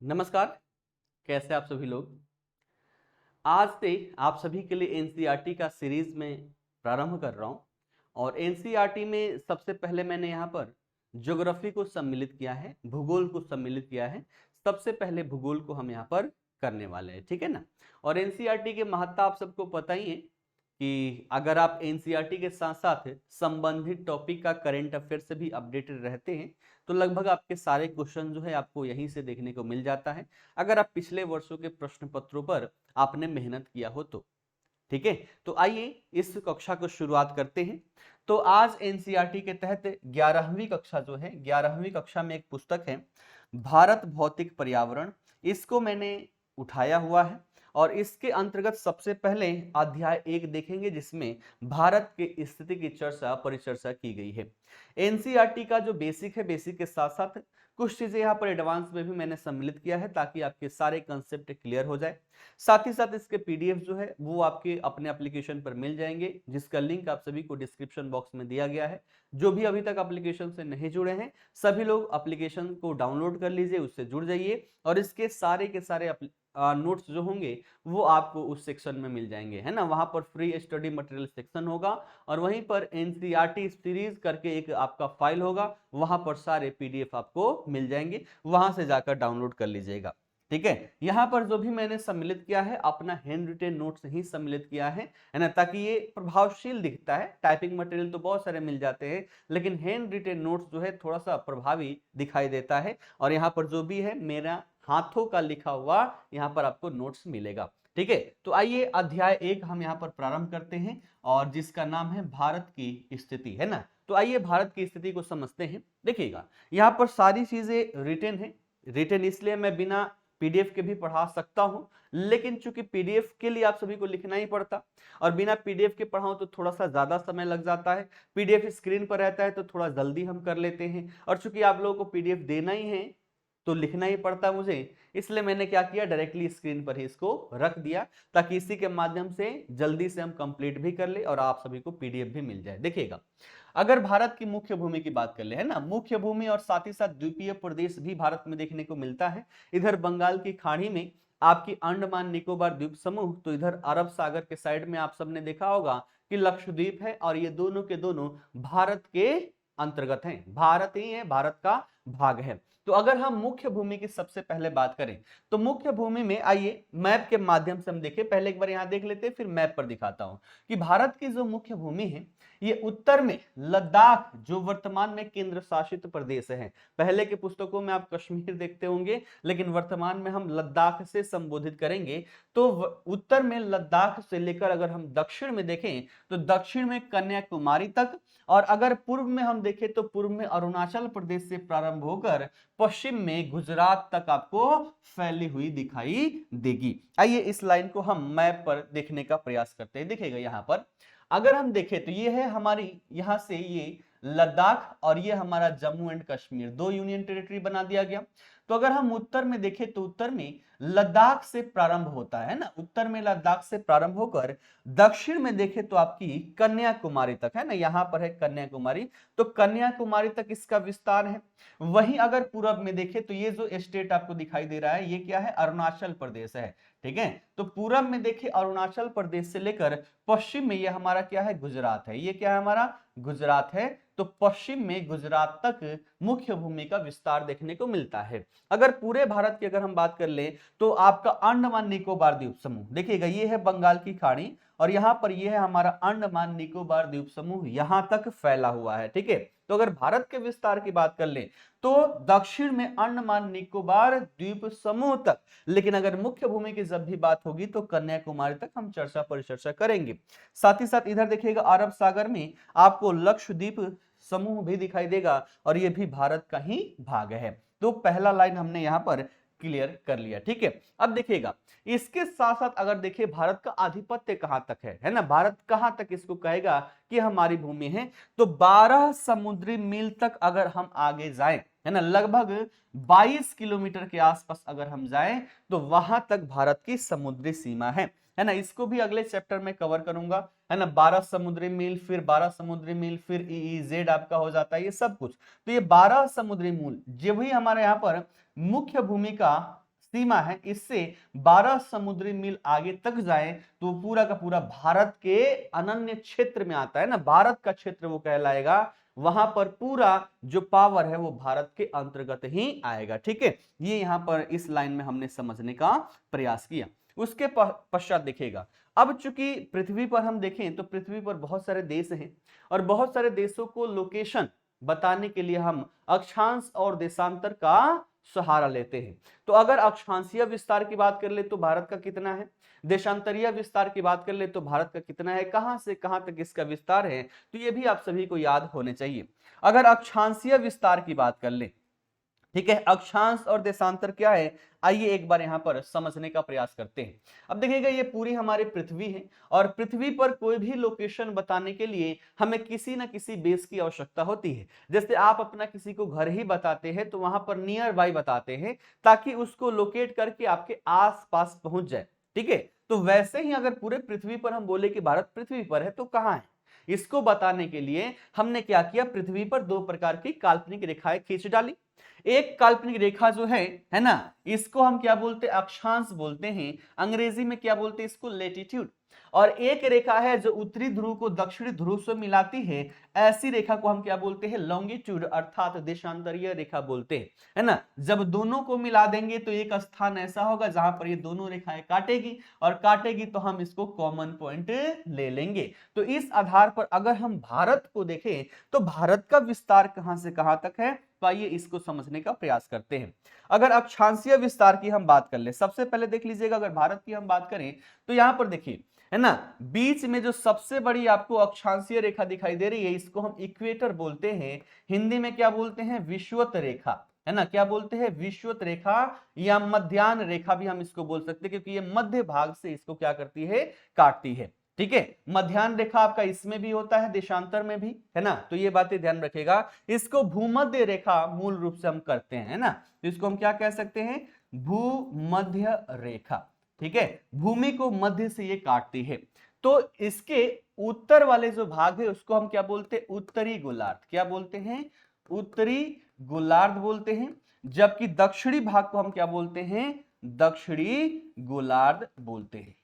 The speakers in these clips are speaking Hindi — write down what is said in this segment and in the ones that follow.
नमस्कार। कैसे आप सभी लोग। आज से आप सभी के लिए एनसीईआरटी का सीरीज में प्रारंभ कर रहा हूं और एनसीईआरटी में सबसे पहले मैंने यहां पर ज्योग्राफी को सम्मिलित किया है, भूगोल को सम्मिलित किया है। सबसे पहले भूगोल को हम यहां पर करने वाले हैं, ठीक है ना। और एनसीईआरटी के महत्ता आप सबको पता ही है कि अगर आप एनसीईआरटी के साथ साथ संबंधित टॉपिक का करंट अफेयर से भी अपडेटेड रहते हैं तो लगभग आपके सारे क्वेश्चन जो है आपको यहीं से देखने को मिल जाता है, अगर आप पिछले वर्षों के प्रश्न पत्रों पर आपने मेहनत किया हो तो। ठीक है, तो आइए इस कक्षा को शुरुआत करते हैं। तो आज एनसीईआरटी के तहत 11वीं कक्षा जो है, 11वीं कक्षा में एक पुस्तक है भारत भौतिक पर्यावरण, इसको मैंने उठाया हुआ है और इसके अंतर्गत सबसे पहले अध्याय 1 देखेंगे जिसमें भारत की स्थिति की चर्चा परिचर्चा की गई है। एनसीईआरटी का जो बेसिक है, बेसिक के साथ साथ कुछ चीजें यहाँ पर एडवांस में भी मैंने सम्मिलित किया है ताकि आपके सारे कंसेप्ट क्लियर हो जाए। साथ ही साथ इसके पीडीएफ जो है वो आपके अपने एप्लीकेशन पर मिल जाएंगे जिसका लिंक आप सभी को डिस्क्रिप्शन बॉक्स में दिया गया है। जो भी अभी तक एप्लीकेशन से नहीं जुड़े हैं सभी लोग एप्लीकेशन को डाउनलोड कर लीजिए, उससे जुड़ जाइए और इसके सारे के सारे नोट्स जो होंगे वो आपको उस सेक्शन में मिल जाएंगे, है ना। वहां पर फ्री स्टडी मटेरियल सेक्शन होगा और वहीं पर एनसीईआरटी सीरीज करके एक आपका फाइल होगा, वहां पर सारे पीडीएफ आपको मिल जाएंगे, वहां से जाकर डाउनलोड कर लीजिएगा। ठीक है, यहां पर जो भी मैंने सम्मिलित किया है अपना हैंड रिटेन नोट्स ही सम्मिलित किया है ना, ताकि ये प्रभावशील दिखता है। टाइपिंग मटेरियल तो बहुत सारे मिल जाते हैं लेकिन हैंड रिटेन नोट्स जो है थोड़ा सा प्रभावी दिखाई देता है और यहाँ पर जो भी है मेरा हाथों का लिखा हुआ यहाँ पर आपको नोट्स मिलेगा। ठीक है, तो आइए अध्याय 1 हम यहाँ पर प्रारंभ करते हैं और जिसका नाम है भारत की स्थिति, है ना। तो आइए भारत की स्थिति को समझते हैं। देखिएगा यहाँ पर सारी चीजें रिटेन है, रिटेन इसलिए मैं बिना पीडीएफ के भी पढ़ा सकता हूं लेकिन चूंकि पीडीएफ के लिए आप सभी को लिखना ही पड़ता और बिना पीडीएफ के पढ़ाऊं तो थोड़ा सा ज्यादा समय लग जाता है। पीडीएफ स्क्रीन पर रहता है तो थोड़ा जल्दी हम कर लेते हैं और चूंकि आप लोगों को पीडीएफ देना ही है तो लिखना ही पड़ता मुझे, इसलिए मैंने क्या किया डायरेक्टली स्क्रीन पर ही इसको रख दिया ताकि इसी के माध्यम से जल्दी से हम कंप्लीट भी कर ले और आप सभी को पीडीएफ भी मिल जाए। देखिएगा अगर भारत की मुख्य भूमि की बात कर ले, है ना, मुख्य भूमि और साथ ही साथ द्वीपीय प्रदेश भी भारत में देखने को मिलता है। इधर बंगाल की खाड़ी में आपकी अंडमान निकोबार द्वीप समूह, तो इधर अरब सागर के साइड में आप सबने देखा होगा कि लक्षद्वीप है और ये दोनों के दोनों भारत के अंतर्गत हैं, भारत ही है, भारत का भाग है। तो अगर हम मुख्य भूमि की सबसे पहले बात करें तो मुख्य भूमि में आइए मैप के माध्यम से हम देखें, पहले एक बार यहां देख लेते हैं फिर मैप पर दिखाता हूं कि भारत की जो मुख्य भूमि है ये उत्तर में लद्दाख जो वर्तमान में केंद्र शासित प्रदेश है, पहले के पुस्तकों में आप कश्मीर देखते होंगे लेकिन वर्तमान में हम लद्दाख से संबोधित करेंगे। तो उत्तर में लद्दाख से लेकर अगर हम दक्षिण में देखें तो दक्षिण में कन्याकुमारी तक और अगर पूर्व में हम देखें तो पूर्व में अरुणाचल प्रदेश से प्रारंभ होकर पश्चिम में गुजरात तक आपको फैली हुई दिखाई देगी। आइए इस लाइन को हम मैप पर देखने का प्रयास करते हैं। देखिएगा यहां पर अगर हम देखें तो ये है हमारी यहां से ये लद्दाख और ये हमारा जम्मू एंड कश्मीर, दो यूनियन टेरिटरी बना दिया गया। तो अगर हम उत्तर में देखें तो उत्तर में लद्दाख से प्रारंभ होता है ना, उत्तर में लद्दाख से प्रारंभ होकर दक्षिण में देखें तो आपकी कन्याकुमारी तक, है ना, यहां पर है कन्याकुमारी, तो कन्याकुमारी तक इसका विस्तार है। वहीं अगर पूरब में देखें तो ये जो स्टेट आपको दिखाई दे रहा है ये क्या है, अरुणाचल प्रदेश है। ठीक है, तो पूरब में देखिए अरुणाचल प्रदेश से लेकर पश्चिम में ये हमारा क्या है, गुजरात है, ये क्या है हमारा गुजरात है। तो पश्चिम में गुजरात तक मुख्य भूमि का विस्तार देखने को मिलता है। अगर पूरे भारत की अगर हम बात कर ले तो आपका अंडमान निकोबार द्वीप समूह, देखिएगा ये है बंगाल की खाड़ी और यहां पर ये है हमारा अंडमान निकोबार द्वीप समूह, यहां तक फैला हुआ है। ठीक है, तो अगर भारत के विस्तार की बात कर ले तो दक्षिण में अंडमान निकोबार द्वीप समूह तक, लेकिन अगर मुख्य भूमि की जब भी बात होगी तो कन्याकुमारी तक हम चर्चा परिचर्चा करेंगे। साथ ही साथ इधर देखिएगा अरब सागर में आपको लक्षद्वीप समूह भी दिखाई देगा और ये भी भारत का ही भाग है। तो पहला लाइन हमने यहां पर क्लियर कर लिया। ठीक है, अब देखिएगा इसके साथ साथ अगर देखिए भारत का आधिपत्य कहां तक है ना, भारत कहां तक इसको कहेगा कि हमारी भूमि है, तो 12 समुद्री मील तक अगर हम आगे जाएं, है ना, लगभग 22 किलोमीटर के आसपास अगर हम जाएं तो वहां तक भारत की समुद्री सीमा है ना। इसको भी अगले चैप्टर में कवर करूंगा, है ना, 12 समुद्री मील फिर 12 समुद्री मील फिर ईईजेड आपका हो जाता है ये सब कुछ। तो ये 12 समुद्री मील जो भी हमारे यहाँ पर मुख्य भूमि का सीमा है इससे 12 समुद्री मील आगे तक जाए तो पूरा का पूरा भारत के अनन्य क्षेत्र में आता है ना, भारत का क्षेत्र वो कहलाएगा, वहां पर पूरा जो पावर है वो भारत के अंतर्गत ही आएगा। ठीक है, ये यहां पर इस लाइन में हमने समझने का प्रयास किया। उसके पश्चात देखिएगा, अब चूंकि पृथ्वी पर हम देखें तो पृथ्वी पर बहुत सारे देश हैं और बहुत सारे देशों को लोकेशन बताने के लिए हम अक्षांश और देशांतर का सहारा लेते हैं। तो अगर अक्षांशीय विस्तार की बात कर ले तो भारत का कितना है, देशांतरीय विस्तार की बात कर ले तो भारत का कितना है, कहां से कहां तक इसका विस्तार है, तो ये भी आप सभी को याद होने चाहिए। अगर अक्षांशीय विस्तार की बात कर ले, ठीक है, अक्षांश और देशांतर क्या है, आइए एक बार यहां पर समझने का प्रयास करते हैं। अब देखिएगा ये पूरी हमारी पृथ्वी है और पृथ्वी पर कोई भी लोकेशन बताने के लिए हमें किसी न किसी बेस की आवश्यकता होती है। जैसे आप अपना किसी को घर ही बताते हैं तो वहां पर नियर बाय बताते हैं ताकि उसको लोकेट करके आपके आस पास पहुंच जाए। ठीक है, तो वैसे ही अगर पूरे पृथ्वी पर हम बोले कि भारत पृथ्वी पर है तो कहां है, इसको बताने के लिए हमने क्या किया, पृथ्वी पर दो प्रकार की काल्पनिक रेखाएं खींच डाली। एक काल्पनिक रेखा जो है ना, इसको हम क्या बोलते हैं, अक्षांश बोलते हैं, अंग्रेजी में क्या बोलते हैं इसको, लेटीट्यूड। और एक रेखा है जो उत्तरी ध्रुव को दक्षिणी ध्रुव से मिलाती है, ऐसी रेखा को हम क्या बोलते हैं, लॉन्गिट्यूड अर्थात देशांतरीय रेखा बोलते हैं, है ना। जब दोनों को मिला देंगे तो एक स्थान ऐसा होगा जहां पर ये दोनों रेखाएं काटेगी और काटेगी तो हम इसको कॉमन पॉइंट ले लेंगे। तो इस आधार पर अगर हम भारत को देखें तो भारत का विस्तार कहां से कहां तक है, तो आइए इसको समझने का प्रयास करते हैं। अगर अक्षांशीय विस्तार की हम बात कर ले, सबसे पहले देख लीजिएगा, अगर भारत की हम बात करें तो यहां पर देखिए, है ना, बीच में जो सबसे बड़ी आपको अक्षांशीय रेखा दिखाई दे रही है इसको हम इक्वेटर बोलते हैं, हिंदी में क्या बोलते हैं, विषुवत रेखा, है ना, क्या बोलते हैं, विषुवत रेखा या मध्याह्न रेखा भी हम इसको बोल सकते हैं क्योंकि ये मध्य भाग से इसको क्या करती है, काटती है। ठीक है, मध्याह्न रेखा आपका इसमें भी होता है, देशांतर में भी, है ना, तो ये बातें ध्यान रखेगा। इसको भूमध्य रेखा मूल रूप से हम करते हैं, है ना, तो इसको हम क्या कह सकते हैं, भूमध्य रेखा। ठीक है, भूमि को मध्य से ये काटती है। तो इसके उत्तर वाले जो भाग है उसको हम क्या बोलते हैं, उत्तरी गोलार्ध, क्या बोलते हैं, उत्तरी गोलार्ध बोलते हैं, जबकि दक्षिणी भाग को हम क्या बोलते हैं, दक्षिणी गोलार्ध बोलते हैं।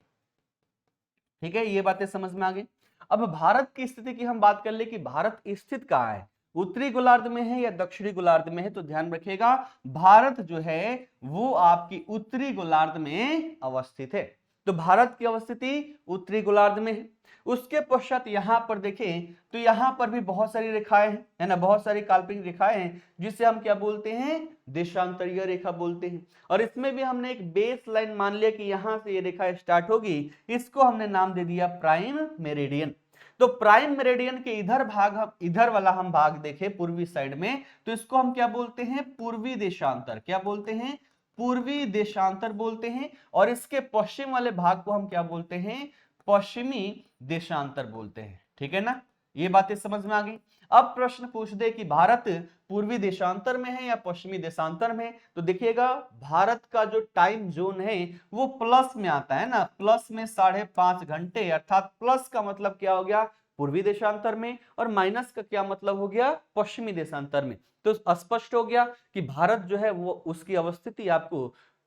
ठीक है, ये बातें समझ में आ गई। अब भारत की स्थिति की हम बात कर ले कि भारत स्थित कहां है, उत्तरी गोलार्ध में है या दक्षिणी गोलार्ध में है, तो ध्यान रखिएगा भारत जो है वो आपकी उत्तरी गोलार्ध में अवस्थित है। तो भारत की अवस्थिति उत्तरी गोलार्ध में है। उसके पश्चात यहां पर देखें तो यहां पर भी बहुत सारी रेखाएं हैं, है ना, बहुत सारी काल्पनिक रेखाएं हैं जिसे हम क्या बोलते हैं, देशांतरीय रेखा बोलते हैं। और इसमें भी हमने एक बेस लाइन मान लिया कि यहां से ये रेखा स्टार्ट होगी, इसको हमने नाम दे दिया प्राइम मेरिडियन। तो प्राइम मेरिडियन के इधर भाग, हम इधर वाला हम भाग देखें पूर्वी साइड में, तो इसको हम क्या बोलते हैं, पूर्वी देशांतर, क्या बोलते हैं, पूर्वी देशांतर बोलते हैं। और इसके पश्चिम वाले भाग को हम क्या बोलते हैं, पश्चिमी देशांतर बोलते हैं। ठीक है ना, ये बातें समझ में आ गई। अब प्रश्न पूछ दे कि भारत पूर्वी देशांतर में है या पश्चिमी देशांतर में, तो देखिएगा भारत का जो टाइम जोन है वो प्लस में आता है ना, प्लस में 5.5 घंटे, अर्थात प्लस का मतलब क्या हो गया, पूर्वी देशांतर में, और माइनस का क्या मतलब हो गया, पश्चिमी देशांतर में। तो स्पष्ट हो गया कि भारत जो है वो उसकी अवस्थिति आपको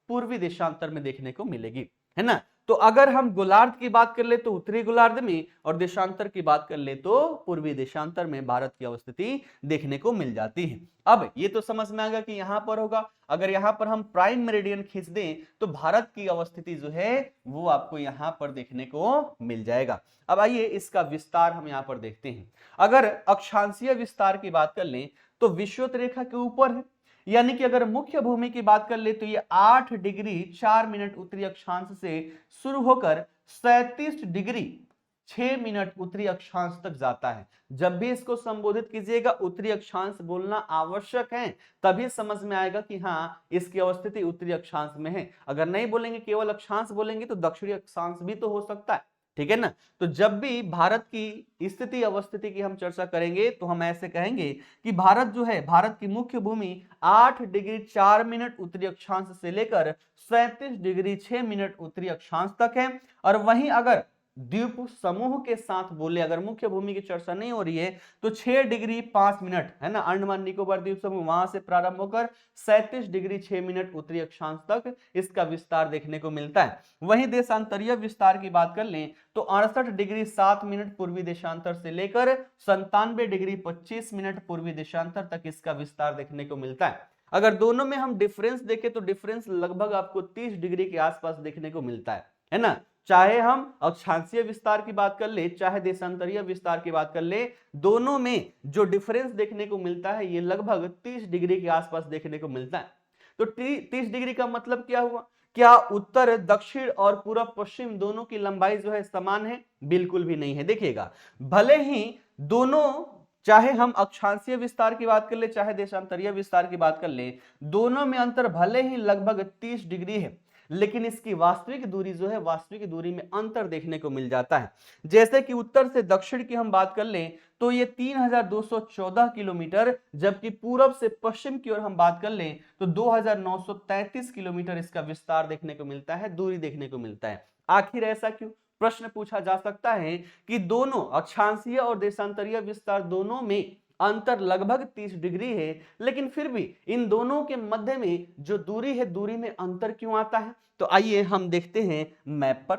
पूर्वी देशांतर में देखने को मिलेगी, है ना। तो अगर हम गोलार्ध की बात कर ले तो उत्तरी गोलार्ध में, और देशांतर की बात कर ले तो पूर्वी देशांतर में भारत की अवस्थिति देखने को मिल जाती है। अब ये तो समझ में आ गया कि यहां पर होगा, अगर यहां पर हम प्राइम मेरिडियन खींच दें तो भारत की अवस्थिति जो है वो आपको यहां पर देखने को मिल जाएगा। अब आइए इसका विस्तार हम यहां पर देखते हैं। अगर अक्षांशीय विस्तार की बात कर लें तो विषुवत रेखा के ऊपर है, यानी कि अगर मुख्य भूमि की बात कर ले तो ये 8 डिग्री 4 मिनट उत्तरी अक्षांश से शुरू होकर 37 डिग्री 6 मिनट उत्तरी अक्षांश तक जाता है। जब भी इसको संबोधित कीजिएगा उत्तरी अक्षांश बोलना आवश्यक है, तभी समझ में आएगा कि हाँ इसकी अवस्थिति उत्तरी अक्षांश में है। अगर नहीं बोलेंगे, केवल अक्षांश बोलेंगे तो दक्षिणी अक्षांश भी तो हो सकता है। ठीक है ना, तो जब भी भारत की स्थिति अवस्थिति की हम चर्चा करेंगे तो हम ऐसे कहेंगे कि भारत जो है, भारत की मुख्य भूमि 8 डिग्री 4 मिनट उत्तरी अक्षांश से लेकर 37 डिग्री 6 मिनट उत्तरी अक्षांश तक है। और वहीं अगर द्वीप समूह के साथ बोले, अगर मुख्य भूमि की चर्चा नहीं हो रही है, तो 6 डिग्री 5 मिनट है ना, अंडमान निकोबार द्वीप समूह, वहां से प्रारंभ होकर 37 डिग्री 6 मिनट उत्तरी अक्षांश तक इसका विस्तार देखने को मिलता है। वहीं देशांतरीय विस्तार की बात कर लें तो 68 डिग्री 7 मिनट पूर्वी देशांतर से लेकर 97 डिग्री 25 मिनट पूर्वी देशांतर तक इसका विस्तार देखने को मिलता है। अगर दोनों में हम डिफरेंस देखें तो डिफरेंस लगभग आपको 30 डिग्री के आसपास देखने को मिलता है ना। चाहे हम अक्षांशीय विस्तार की बात कर ले, चाहे देशांतरीय विस्तार की बात कर ले, दोनों में जो डिफरेंस देखने को मिलता है ये लगभग 30 डिग्री के आसपास देखने को मिलता है। तो 30 डिग्री का मतलब क्या हुआ? क्या उत्तर दक्षिण और पूर्व पश्चिम दोनों की लंबाई जो है समान है? बिल्कुल भी नहीं है। देखिएगा, भले ही दोनों, चाहे हम अक्षांशीय विस्तार की बात कर ले, चाहे देशांतरीय विस्तार की बात कर ले, दोनों में अंतर भले ही लगभग 30 डिग्री है, लेकिन इसकी वास्तविक दूरी जो है, वास्तविक दूरी में अंतर देखने को मिल जाता है। जैसे कि उत्तर से दक्षिण की हम बात कर लें तो ये 3214 किलोमीटर, जबकि पूरब से पश्चिम की ओर हम बात कर लें तो 2933 किलोमीटर इसका विस्तार देखने को मिलता है, दूरी देखने को मिलता है। आखिर ऐसा क्यों? प्रश्न पूछा जा सकता है कि दोनों अक्षांशीय और देशांतरीय विस्तार दोनों में अंतर लगभग 30 डिग्री है, लेकिन फिर भी इन दोनों के मध्य में जो दूरी है, दूरी में अंतर क्यों आता है? तो आइए हम देखते हैं मैप पर।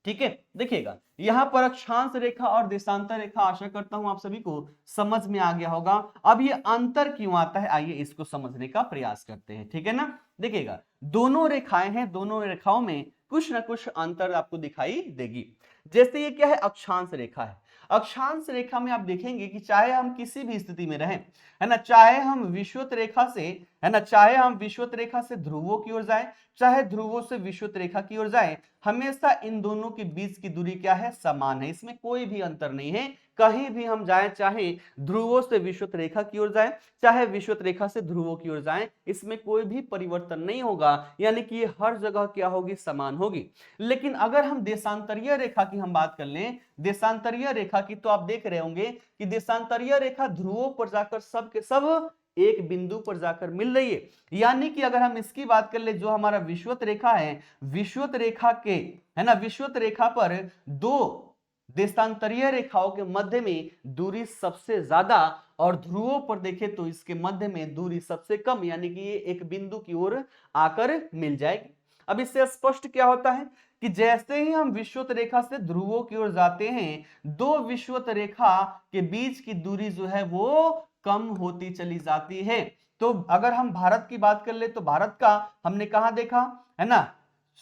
ठीक है, देखिएगा, यहां पर अक्षांश रेखा और देशांतर रेखा, आशा करता हूं आप सभी को समझ में आ गया होगा। अब ये अंतर क्यों आता है, आइए इसको समझने का प्रयास करते हैं। ठीक है ना, देखिएगा, दोनों रेखाएं हैं, दोनों रेखाओं में कुछ ना कुछ अंतर आपको दिखाई देगी। जैसे ये क्या है, अक्षांश रेखा है। अक्षांश रेखा में आप देखेंगे कि चाहे हम किसी भी स्थिति में रहें, है ना, चाहे हम विषुवत रेखा से, है ना, चाहे हम विषुवत रेखा से ध्रुवों की ओर जाएं, चाहे ध्रुवों से विषुवत रेखा की ओर जाएं, हमेशा इन दोनों के बीच की दूरी क्या है, समान है। इसमें कोई भी अंतर नहीं है। कहीं भी हम जाएं, चाहे ध्रुवों से विषुवत रेखा की ओर जाएं, चाहे विषुवत रेखा से ध्रुवों की ओर जाएं, इसमें कोई भी परिवर्तन नहीं होगा, यानी कि ये हर जगह क्या होगी, समान होगी। लेकिन अगर हम देशांतरीय रेखा की हम बात कर लें, देशांतरीय रेखा की, तो आप देख रहे होंगे कि देशांतरीय रेखा ध्रुवों पर जाकर सब के सब एक बिंदु पर जाकर मिल रही है। यानी कि अगर हम इसकी बात कर ले, जो हमारा विषुवत रेखा है, विषुवत रेखा के, है ना, विषुवत रेखा पर दो देशांतरीय रेखाओं के मध्य में दूरी सबसे ज्यादा, और ध्रुवों पर देखें तो इसके मध्य में दूरी सबसे कम, यानी कि ये एक बिंदु की ओर आकर मिल जाएगी। अब इससे स्पष्ट क्या होता है कि जैसे ही हम विषुवत रेखा से ध्रुवों की ओर जाते हैं, दो विषुवत रेखा के बीच की दूरी जो है वो कम होती चली जाती है। तो अगर हम भारत की बात कर ले तो भारत का हमने कहा देखा, है ना,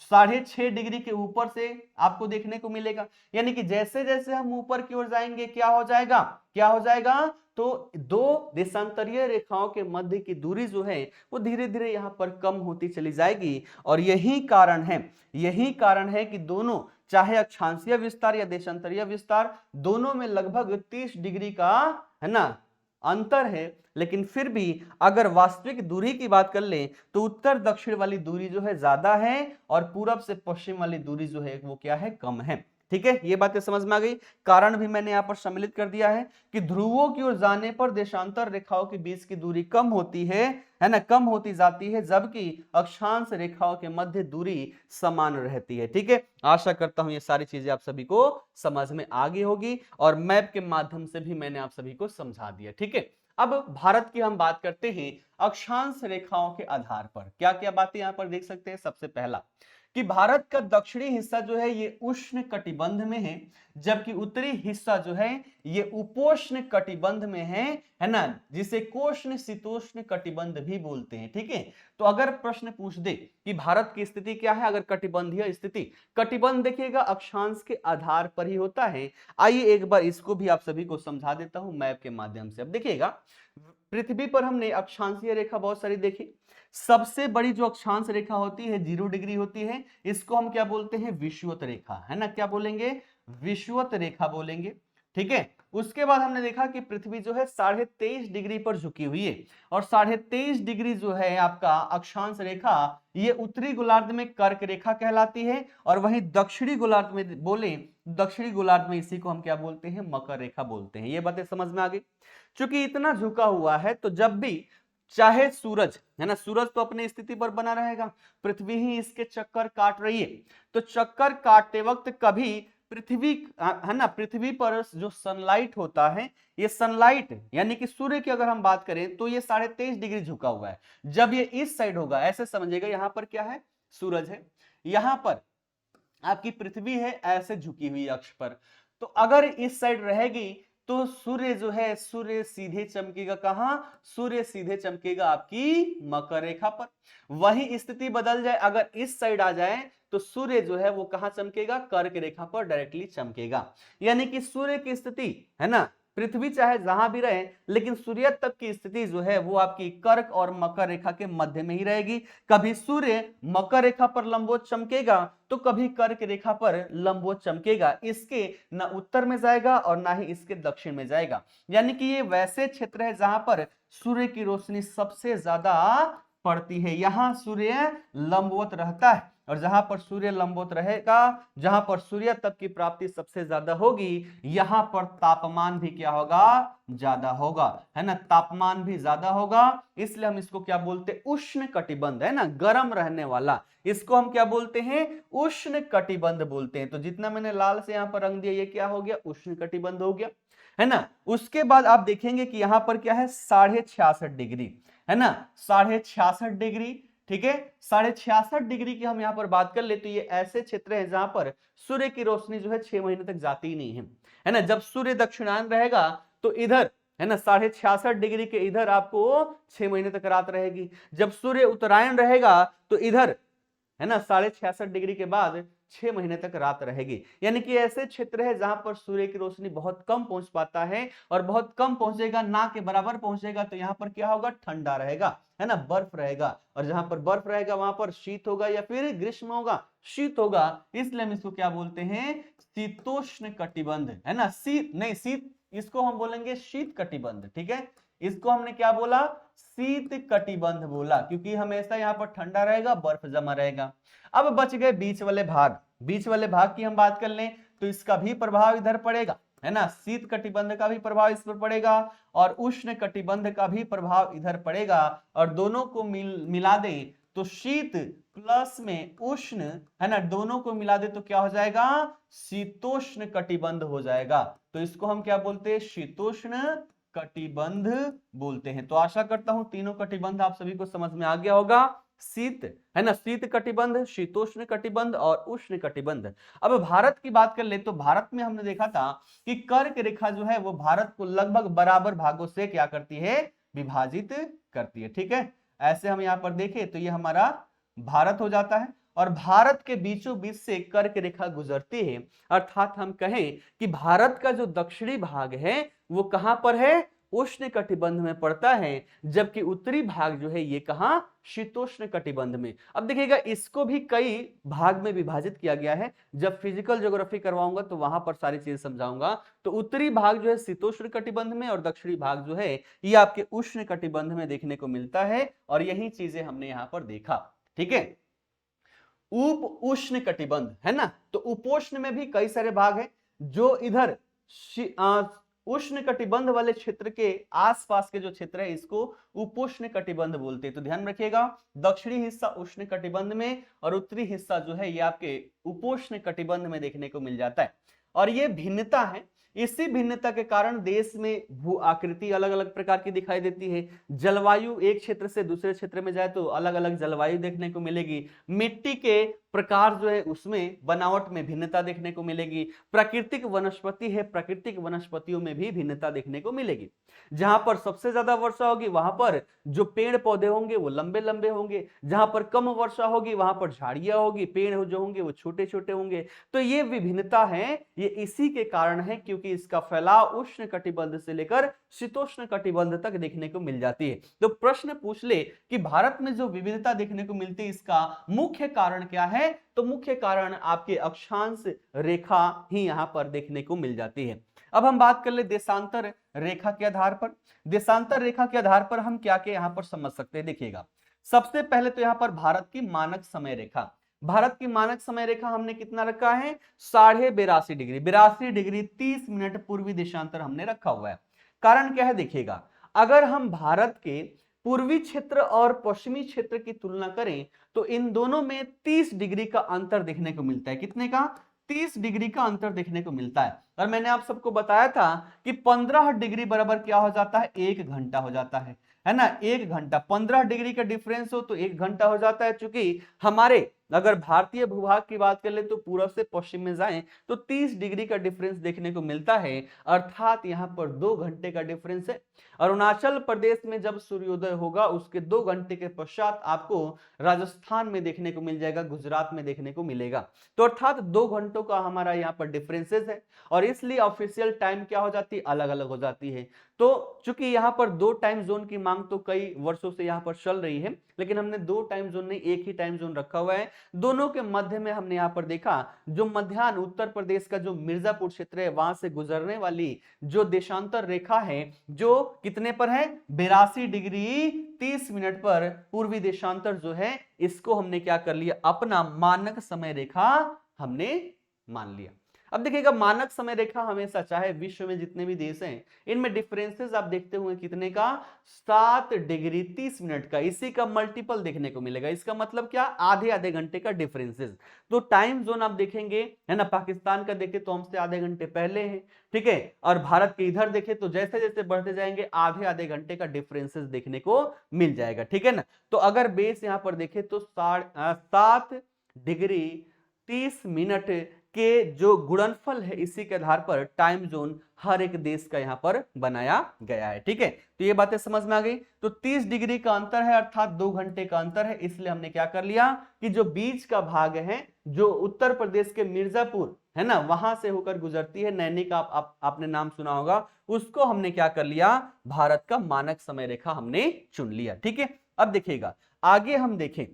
6.5 डिग्री के ऊपर से आपको देखने को मिलेगा। यानी कि जैसे जैसे हम ऊपर की ओर जाएंगे क्या हो जाएगा, क्या हो जाएगा, तो दो देशांतरीय रेखाओं के मध्य की दूरी जो है वो धीरे धीरे यहां पर कम होती चली जाएगी। और यही कारण है, यही कारण है कि दोनों, चाहे अक्षांशीय विस्तार या देशांतरीय विस्तार, दोनों में लगभग 30 डिग्री का, है ना, अंतर है। लेकिन फिर भी अगर वास्तविक दूरी की बात कर लें तो उत्तर दक्षिण वाली दूरी जो है ज्यादा है, और पूरब से पश्चिम वाली दूरी जो है वो क्या है, कम है। ठीक है, ये बातें समझ में आ गई। कारण भी मैंने यहां पर सम्मिलित कर दिया है कि ध्रुवों की ओर जाने पर देशांतर रेखाओं के बीच की दूरी कम होती है ना, कम होती जाती है, जबकि अक्षांश रेखाओं के मध्य दूरी समान रहती है। ठीक है, आशा करता हूं ये सारी चीजें आप सभी को समझ में आ गई होगी, और मैप के माध्यम से भी मैंने आप सभी को समझा दिया। ठीक है, अब भारत की हम बात करते हैं अक्षांश रेखाओं के आधार पर। क्या क्या बातें यहां पर देख सकते हैं। सबसे पहला कि भारत का दक्षिणी हिस्सा जो है ये उष्ण कटिबंध में है, जबकि उत्तरी हिस्सा जो है ये उपोष्ण कटिबंध में है ना, जिसे कोष्ण शीतोष्ण कटिबंध भी बोलते हैं। ठीक है, तो अगर प्रश्न पूछ दे कि भारत की स्थिति क्या है, अगर कटिबंधीय स्थिति, कटिबंध देखिएगा अक्षांश के आधार पर ही होता है। आइए एक बार इसको भी आप सभी को समझा देता हूं मैप के माध्यम से। अब देखिएगा, पृथ्वी पर हमने अक्षांशीय रेखा बहुत सारी देखी। सबसे बड़ी जो अक्षांश रेखा होती है 0 डिग्री होती है, इसको हम क्या बोलते हैं, विषुवत रेखा, है ना, क्या बोलेंगे, विषुवत रेखा बोलेंगे। ठीक है, उसके बाद हमने देखा कि पृथ्वी जो है 23.5 डिग्री पर झुकी हुई है, और 23.5 डिग्री जो है आपका अक्षांश रेखा, ये उत्तरी गोलार्ध में कर्क रेखा कहलाती है, और वहीं दक्षिणी गोलार्ध में बोले, दक्षिणी गोलार्ध में इसी को हम क्या बोलते हैं, मकर रेखा बोलते हैं। ये बातें समझ में आ गई। चूंकि इतना झुका हुआ है, तो जब भी चाहे सूरज, है ना, सूरज तो अपनी स्थिति पर बना रहेगा, पृथ्वी ही इसके चक्कर काट रही है, तो चक्कर काटते वक्त कभी पृथ्वी है ना, पृथ्वी पर जो सनलाइट होता है, ये सनलाइट यानी कि सूर्य की अगर हम बात करें तो ये 23.5 डिग्री झुका हुआ है। जब ये इस साइड होगा, ऐसे समझिएगा, यहां पर क्या है, सूरज है, यहां पर आपकी पृथ्वी है ऐसे झुकी हुई अक्ष पर। तो अगर इस साइड रहेगी तो सूर्य जो है, सूर्य सीधे चमकेगा कहां, सूर्य सीधे चमकेगा आपकी मकर रेखा पर। वही स्थिति बदल जाए, अगर इस साइड आ जाए तो सूर्य जो है वो कहां चमकेगा, कर्क रेखा पर डायरेक्टली चमकेगा। यानी कि सूर्य की स्थिति है ना, पृथ्वी चाहे जहां भी रहे लेकिन सूर्य तक की स्थिति जो है वो आपकी कर्क और मकर रेखा के मध्य में ही रहेगी। कभी सूर्य मकर रेखा पर लंबवत चमकेगा तो कभी कर्क रेखा पर लंबवत चमकेगा। इसके न उत्तर में जाएगा और ना ही इसके दक्षिण में जाएगा। यानी कि ये वैसे क्षेत्र है जहां पर सूर्य की रोशनी सबसे ज्यादा पड़ती है। यहां सूर्य लंबवत रहता है और जहां पर सूर्य लंबवत रहेगा, जहां पर सूर्य तक की प्राप्ति सबसे ज्यादा होगी, यहां पर तापमान भी क्या होगा, ज्यादा होगा, है ना, तापमान भी ज्यादा होगा। इसलिए हम इसको क्या बोलते हैं, उष्ण कटिबंध, है ना, गर्म रहने वाला, इसको हम क्या बोलते हैं, उष्ण कटिबंध बोलते हैं। तो जितना मैंने लाल से यहां पर रंग दिया, ये क्या हो गया, उष्ण कटिबंध हो गया, है ना। उसके बाद आप देखेंगे कि यहां पर क्या है, 66.5 डिग्री, है ना, 66.5 डिग्री, ठीक है। 66.5 डिग्री की हम यहां पर बात कर ले तो ये ऐसे क्षेत्र है जहां पर सूर्य की रोशनी जो है 6 महीने तक जाती ही नहीं है ना। जब सूर्य दक्षिणायन रहेगा तो इधर, है ना, 66.5 डिग्री के इधर आपको 6 महीने तक रात रहेगी। जब सूर्य उत्तरायण रहेगा तो इधर, है ना, 66.5 डिग्री के बाद 6 महीने तक रात रहेगी। यानी कि ऐसे क्षेत्र है जहां पर सूर्य की रोशनी बहुत कम पहुंच पाता है, और बहुत कम पहुंचेगा, ना के बराबर पहुंचेगा, तो यहां पर क्या होगा, ठंडा रहेगा, है ना, बर्फ रहेगा। और जहां पर बर्फ रहेगा वहां पर शीत होगा, या फिर ग्रीष्म होगा, शीत होगा। इसलिए हम इसको क्या बोलते हैं, शीतोष्ण कटिबंध, है ना। शीत नहीं, शीत इसको हम बोलेंगे शीत कटिबंध, ठीक है। इसको हमने क्या बोला, शीत कटिबंध बोला, क्योंकि हमेशा यहाँ पर ठंडा रहेगा, बर्फ जमा रहेगा। अब बच गए बीच वाले भाग। बीच वाले भाग की हम बात कर लें तो इसका भी प्रभाव इधर पड़ेगा, है ना, शीत कटिबंध का भी प्रभाव इस पर पड़ेगा और उष्ण कटिबंध का भी प्रभाव इधर पड़ेगा। और दोनों को मिला दे तो शीत प्लस में उष्ण, है ना, दोनों को मिला दे तो क्या हो जाएगा, शीतोष्ण कटिबंध हो जाएगा। तो इसको हम क्या बोलते हैं, शीतोष्ण कटिबंध बोलते हैं। तो आशा करता हूं तीनों कटिबंध आप सभी को समझ में आ गया होगा। शीत, है ना, शीत कटिबंध, शीतोष्ण कटिबंध और उष्ण कटिबंध। अब भारत की बात कर ले तो भारत में हमने देखा था कि कर्क रेखा जो है वो भारत को लगभग बराबर भागों से क्या करती है, विभाजित करती है, ठीक है। ऐसे हम यहां पर देखें तो ये हमारा भारत हो जाता है, और भारत के बीचों बीच से कर्क रेखा गुजरती है। अर्थात हम कहें कि भारत का जो दक्षिणी भाग है वो कहां पर है, उष्ण कटिबंध में पड़ता है, जबकि उत्तरी भाग जो है ये कहां, शीतोष्ण कटिबंध में। अब देखिएगा इसको भी कई भाग में विभाजित किया गया है। जब फिजिकल ज्योग्राफी करवाऊंगा तो वहां पर सारी चीजें समझाऊंगा। तो उत्तरी भाग जो है शीतोष्ण कटिबंध में, और दक्षिणी भाग जो है ये आपके उष्ण कटिबंध में देखने को मिलता है। और यही चीजें हमने यहां पर देखा, ठीक है। उप उष्ण कटिबंध, है ना, तो उपोष्ण में भी कई सारे भाग हैं। जो इधर उष्ण कटिबंध वाले क्षेत्र के आसपास के जो क्षेत्र है इसको उपोष्ण कटिबंध बोलते हैं। तो ध्यान रखिएगा, दक्षिणी हिस्सा उष्ण कटिबंध में और उत्तरी हिस्सा जो है ये आपके उपोष्ण कटिबंध में देखने को मिल जाता है। और ये भिन्नता है, इसी भिन्नता के कारण देश में भू आकृति अलग अलग प्रकार की दिखाई देती है। जलवायु एक क्षेत्र से दूसरे क्षेत्र में जाए तो अलग अलग जलवायु देखने को मिलेगी। मिट्टी के प्रकार जो है उसमें बनावट में भिन्नता देखने को मिलेगी। प्राकृतिक वनस्पति है, प्राकृतिक वनस्पतियों में भी भिन्नता देखने को मिलेगी। जहां पर सबसे ज्यादा वर्षा होगी वहां पर जो पेड़ पौधे होंगे वो लंबे लंबे होंगे, जहां पर कम वर्षा होगी वहां पर झाड़ियां होगी, पेड़ जो होंगे वो छोटे छोटे होंगे। तो ये विभिन्नता है, ये इसी के कारण है क्योंकि इसका फैलाव उष्ण कटिबंध से लेकर शीतोष्ण कटिबंध तक देखने को मिल जाती है। तो प्रश्न पूछ ले कि भारत में जो विविधता देखने को मिलती है इसका मुख्य कारण क्या है, तो मुख्य कारण आपके अक्षांश रेखा ही यहां पर देखने को मिल जाती है। अब हम बात कर ले देशांतर रेखा के आधार पर। देशांतर रेखा के आधार पर हम क्या क्या यहां पर समझ सकते हैं, देखिएगा। सबसे पहले तो यहां पर भारत की मानक समय रेखा, भारत की मानक समय रेखा हमने कितना रखा है, 82.5 डिग्री, 82 डिग्री 30 मिनट पूर्वी देशांतर हमने रखा हुआ है। कारण क्या है, देखिएगा, अगर हम भारत के पूर्वी क्षेत्र और पश्चिमी क्षेत्र की तुलना करें तो इन दोनों में 30 डिग्री का अंतर देखने को मिलता है। कितने का, 30 डिग्री का अंतर देखने को मिलता है। और मैंने आप सबको बताया था कि 15 डिग्री बराबर क्या हो जाता है, 1 घंटा हो जाता है ना। 1 घंटा, 15 डिग्री का डिफरेंस हो तो 1 घंटा हो जाता है। चूंकि हमारे अगर भारतीय भूभाग की बात कर ले तो पूर्व से पश्चिम में जाएं तो 30 डिग्री का डिफरेंस देखने को मिलता है, अर्थात यहाँ पर 2 घंटे का डिफरेंस है। अरुणाचल प्रदेश में जब सूर्योदय होगा उसके 2 घंटे के पश्चात आपको राजस्थान में देखने को मिल जाएगा, गुजरात में देखने को मिलेगा। तो अर्थात 2 घंटों का हमारा यहाँ पर डिफरेंसेस है और इसलिए ऑफिशियल टाइम क्या हो जाती है, अलग अलग हो जाती है। तो चूंकि यहाँ पर 2 टाइम जोन की मांग तो कई वर्षों से यहाँ पर चल रही है, लेकिन हमने 2 टाइम जोन नहीं, एक ही टाइम जोन रखा हुआ है। दोनों के मध्य में हमने यहाँ पर देखा जो मध्याह्न उत्तर प्रदेश का जो मिर्जापुर क्षेत्र है वहां से गुजरने वाली जो देशांतर रेखा है जो कितने पर है, 82 डिग्री 30 मिनट पर पूर्वी देशांतर जो है इसको हमने क्या कर लिया, अपना मानक समय रेखा हमने मान लिया। अब देखिएगा मानक समय रेखा हमेशा, चाहे विश्व में जितने भी देश हैं इनमें डिफरेंसेस आप देखते हुए कितने का, 7 डिग्री 30 मिनट का, इसी का मल्टीपल देखने को मिलेगा। इसका मतलब क्या, आधे आधे घंटे का डिफरेंसेस। तो टाइम जोन आप देखेंगे है ना, पाकिस्तान का देखें तो हमसे आधे घंटे पहले है, ठीक है, और भारत के इधर देखें तो जैसे जैसे बढ़ते जाएंगे आधे आधे घंटे का डिफरेंसेस देखने को मिल जाएगा, ठीक है ना। तो अगर बेस यहां पर देखें तो 7 डिग्री 30 मिनट के जो गुणनफल है इसी के आधार पर टाइम जोन हर एक देश का यहां पर बनाया गया है, ठीक है। तो ये बातें समझ में आ गई। तो 30 डिग्री का अंतर है अर्थात 2 घंटे का अंतर है, इसलिए हमने क्या कर लिया कि जो बीच का भाग है जो उत्तर प्रदेश के मिर्जापुर है ना वहां से होकर गुजरती है, नैनी का आपने नाम सुना होगा, उसको हमने क्या कर लिया, भारत का मानक समय रेखा हमने चुन लिया, ठीक है। अब देखिएगा आगे हम देखें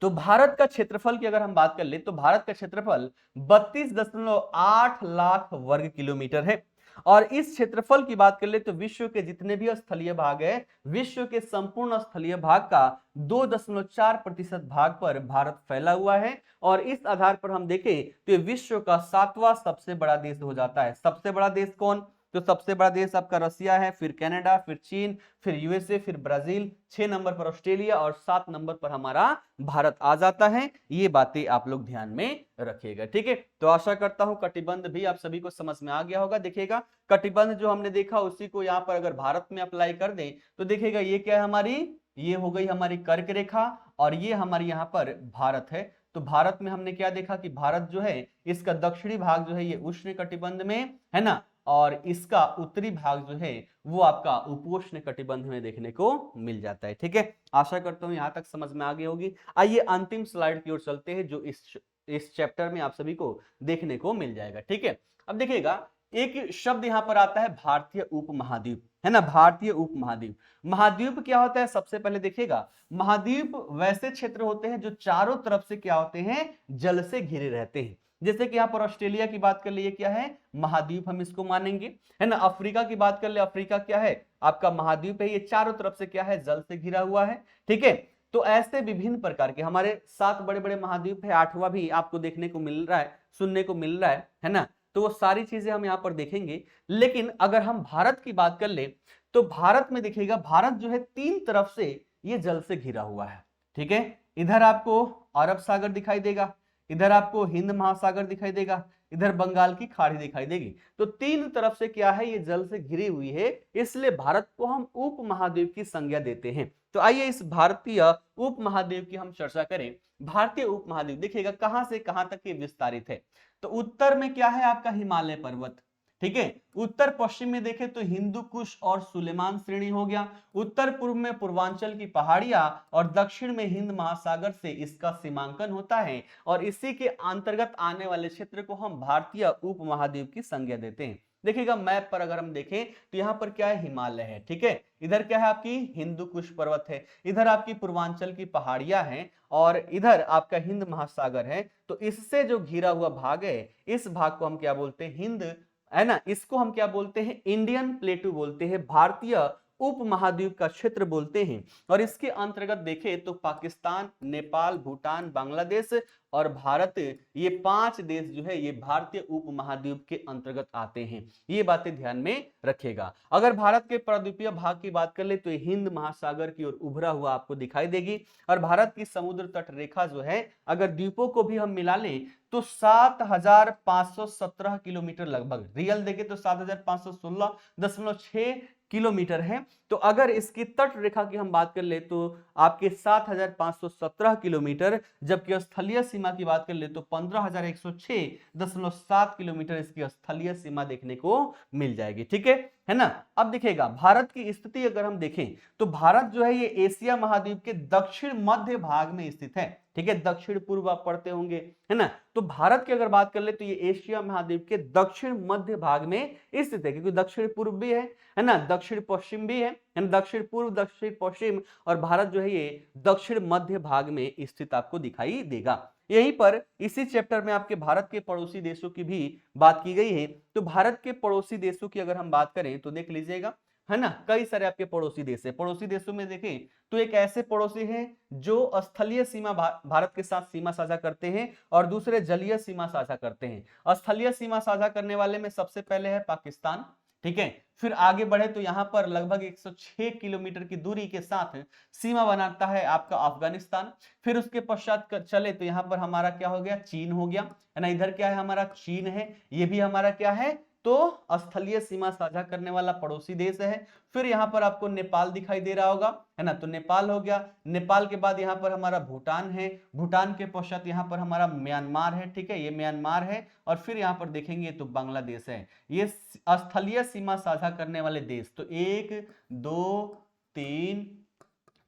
तो भारत का क्षेत्रफल की अगर हम बात कर ले तो भारत का क्षेत्रफल 32.8 लाख वर्ग किलोमीटर है। और इस क्षेत्रफल की बात कर ले तो विश्व के जितने भी स्थलीय भाग है, विश्व के संपूर्ण स्थलीय भाग का 2.4% भाग पर भारत फैला हुआ है। और इस आधार पर हम देखें तो ये विश्व का 7वां सबसे बड़ा देश हो जाता है। सबसे बड़ा देश कौन, तो सबसे बड़ा देश आपका रसिया है, फिर कनाडा, फिर चीन, फिर यूएसए, फिर ब्राजील, 6 नंबर पर ऑस्ट्रेलिया और 7 नंबर पर हमारा भारत आ जाता है। ये बातें आप लोग ध्यान में रखिएगा, ठीक है। तो आशा करता हूं कटिबंध भी आप सभी को समझ में आ गया होगा। देखिएगा कटिबंध जो हमने देखा उसी को यहाँ पर अगर भारत में अप्लाई कर दें तो देखिएगा ये क्या है हमारी, ये हो गई हमारी कर्क रेखा और ये हमारी यहाँ पर भारत है। तो भारत में हमने क्या देखा कि भारत जो है इसका दक्षिणी भाग जो है ये उष्ण कटिबंध में है ना, और इसका उत्तरी भाग जो है वो आपका उपोष्ण कटिबंध में देखने को मिल जाता है, ठीक है। आशा करता हूं यहां तक समझ में आ गई होगी। आइए अंतिम स्लाइड की ओर चलते हैं जो इस चैप्टर में आप सभी को देखने को मिल जाएगा, ठीक है। अब देखिएगा एक शब्द यहां पर आता है भारतीय उपमहाद्वीप, है ना, भारतीय उपमहाद्वीप। महाद्वीप क्या होता है, सबसे पहले देखिएगा महाद्वीप वैसे क्षेत्र होते हैं जो चारों तरफ से क्या होते हैं, जल से घिरे रहते हैं। जैसे कि यहाँ पर ऑस्ट्रेलिया की बात कर लिए क्या है, महाद्वीप हम इसको मानेंगे, है ना। अफ्रीका की बात कर ले, अफ्रीका क्या है, आपका महाद्वीप है, ये चारों तरफ से क्या है, जल से घिरा हुआ है, ठीक है। तो ऐसे विभिन्न प्रकार के हमारे 7 बड़े बड़े महाद्वीप है, 8वां भी आपको देखने को मिल रहा है, सुनने को मिल रहा है ना। तो वो सारी चीजें हम यहाँ पर देखेंगे। लेकिन अगर हम भारत की बात कर ले तो भारत में देखिएगा भारत जो है 3 तरफ से ये जल से घिरा हुआ है, ठीक है। इधर आपको अरब सागर दिखाई देगा, इधर आपको हिंद महासागर दिखाई देगा, इधर बंगाल की खाड़ी दिखाई देगी। तो 3 तरफ से क्या है, ये जल से घिरी हुई है, इसलिए भारत को हम उप महाद्वीप की संज्ञा देते हैं। तो आइए इस भारतीय उप महाद्वीप की हम चर्चा करें। भारतीय उप महाद्वीप देखिएगा कहां से कहां तक ये विस्तारित है। तो उत्तर में क्या है आपका हिमालय पर्वत, ठीक है। उत्तर पश्चिम में देखें तो हिंदू कुश और सुलेमान श्रेणी हो गया। उत्तर पूर्व में पूर्वांचल की पहाड़ियां और दक्षिण में हिंद महासागर से इसका सीमांकन होता है और इसी के अंतर्गत आने वाले क्षेत्र को हम भारतीय उप महाद्वीप की संज्ञा देते हैं। देखिएगा मैप पर अगर हम देखें तो यहाँ पर क्या है, हिमालय है, ठीक है। इधर क्या है आपकी हिंदू कुश पर्वत है, इधर आपकी पूर्वांचल की पहाड़ियां हैं और इधर आपका हिंद महासागर है। तो इससे जो घिरा हुआ भाग है इस भाग को हम क्या बोलते हैं, हिंद, है ना, इसको हम क्या बोलते हैं, इंडियन प्लेटू बोलते हैं, भारतीय उप महाद्वीप का क्षेत्र बोलते हैं। और इसके अंतर्गत देखें तो पाकिस्तान, नेपाल, भूटान, बांग्लादेश और भारत, ये 5 देश जो है ये भारतीय उप महाद्वीप के अंतर्गत आते हैं। ये बातें ध्यान में रखिएगा। अगर भारत के प्रायद्वीपीय भाग की बात कर ले तो ये हिंद महासागर की ओर उभरा हुआ आपको दिखाई देगी। और भारत की समुद्र तट रेखा जो है, अगर द्वीपों को भी हम मिला लें तो 7517 किलोमीटर लगभग, रियल देखें तो 7516.6 किलोमीटर है। तो अगर इसकी तट रेखा की हम बात कर ले तो आपके 7517 किलोमीटर, जबकि स्थलीय सीमा की बात कर ले तो 15106.7 किलोमीटर इसकी स्थलीय सीमा देखने को मिल जाएगी। ठीक है ना। अब देखिएगा भारत की स्थिति अगर हम देखें तो भारत जो है ये एशिया महाद्वीप के दक्षिण मध्य भाग में स्थित है। ठीक है, दक्षिण पूर्व आप पढ़ते होंगे, है ना। तो भारत की अगर बात कर ले तो ये एशिया महाद्वीप के दक्षिण मध्य भाग में स्थित है, क्योंकि दक्षिण पूर्व भी है ना, दक्षिण पश्चिम भी है ना, दक्षिण पूर्व, दक्षिण पश्चिम, और भारत जो है ये दक्षिण मध्य भाग में स्थित आपको दिखाई देगा। यहीं पर इसी चैप्टर में आपके भारत के पड़ोसी देशों की भी बात की गई है। तो भारत के पड़ोसी देशों की अगर हम बात करें तो देख लीजिएगा, है ना, कई सारे आपके पड़ोसी देश है। पड़ोसी देशों में देखें तो एक ऐसे पड़ोसी हैं जो स्थलीय सीमा भारत के साथ सीमा साझा करते हैं और दूसरे जलीय सीमा साझा करते हैं। स्थलीय सीमा साझा करने वाले में सबसे पहले है पाकिस्तान। ठीक है, फिर आगे बढ़े तो यहां पर लगभग 106 किलोमीटर की दूरी के साथ सीमा बनाता है आपका अफगानिस्तान। फिर उसके पश्चात चले तो यहां पर हमारा क्या हो गया, चीन हो गया, है ना। इधर क्या है, हमारा चीन है, ये भी हमारा क्या है, तो स्थलीय सीमा साझा करने वाला पड़ोसी देश है। फिर यहां पर आपको नेपाल दिखाई दे रहा होगा, है ना, तो नेपाल हो गया। नेपाल के बाद यहां पर हमारा भूटान है, भूटान के पश्चात यहां पर हमारा म्यांमार है। ठीक है, ये म्यांमार है। और फिर यहां पर देखेंगे तो बांग्लादेश है। ये स्थलीय सीमा साझा करने वाले देश, तो 1 2 3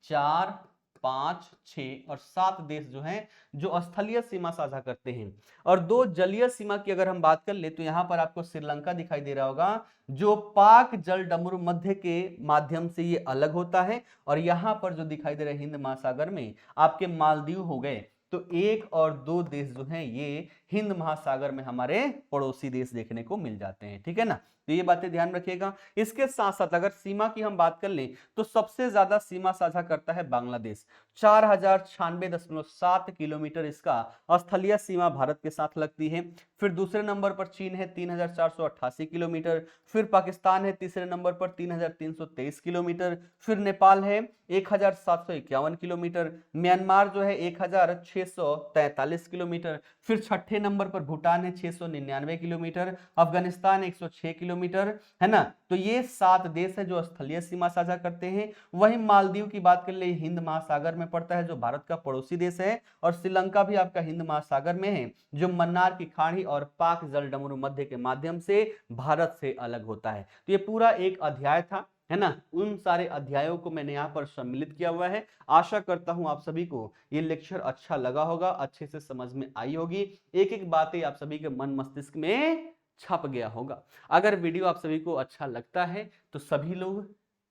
4 5 6 और 7 देश जो हैं जो स्थलीय सीमा साझा करते हैं। और 2 जलीय सीमा की अगर हम बात कर ले तो यहां पर आपको श्रीलंका दिखाई दे रहा होगा, जो पाक जलडमरू मध्य के माध्यम से ये अलग होता है। और यहां पर जो दिखाई दे रहा है हिंद महासागर में आपके मालदीव हो गए। तो 1 और 2 देश जो हैं ये हिंद महासागर में हमारे पड़ोसी देश देखने को मिल जाते हैं। ठीक है ना, तो ये बातें ध्यान रखिएगा। इसके साथ साथ अगर सीमा की हम बात कर लें तो सबसे ज्यादा सीमा साझा करता है बांग्लादेश। 4096.7 किलोमीटर इसका स्थलीय सीमा भारत के साथ लगती है। फिर दूसरे नंबर पर चीन है 3488 किलोमीटर। फिर पाकिस्तान है तीसरे नंबर पर 3323 किलोमीटर। फिर नेपाल है 1751 किलोमीटर। म्यांमार जो है 1643 किलोमीटर। फिर छठे नंबर पर भूटान है 699 किलोमीटर। अफगानिस्तान 106 किलोमीटर, है ना। तो ये 7 देश है जो स्थलीय सीमा साझा करते हैं। वहीं मालदीव की बात कर ले हिंद महासागर में पड़ता है, जो भारत का पड़ोसी देश है। और श्रीलंका भी आपका हिंद महासागर में है, जो मन्नार की खाड़ी और पाक जलडमरू मध्य के माध्यम से भारत से अलग होता है। तो ये पूरा एक अध्याय था, है ना। उन सारे अध्यायों को मैंने यहाँ पर सम्मिलित किया हुआ है। आशा करता हूं आप सभी को ये लेक्चर अच्छा लगा होगा, अच्छे से समझ में आई होगी, एक एक बातें आप सभी के मन मस्तिष्क में छप गया होगा। अगर वीडियो आप सभी को अच्छा लगता है तो सभी लोग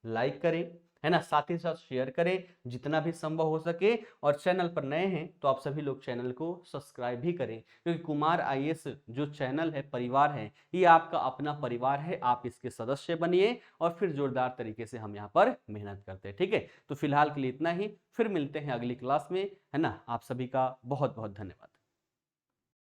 लाइक करें, है ना, साथ ही साथ शेयर करें जितना भी संभव हो सके। और चैनल पर नए हैं तो आप सभी लोग चैनल को सब्सक्राइब भी करें, क्योंकि कुमार आईएएस जो चैनल है, परिवार है, ये आपका अपना परिवार है। आप इसके सदस्य बनिए और फिर जोरदार तरीके से हम यहाँ पर मेहनत करते हैं। ठीक है, तो फिलहाल के लिए इतना ही, फिर मिलते हैं अगली क्लास में, है ना। आप सभी का बहुत बहुत धन्यवाद।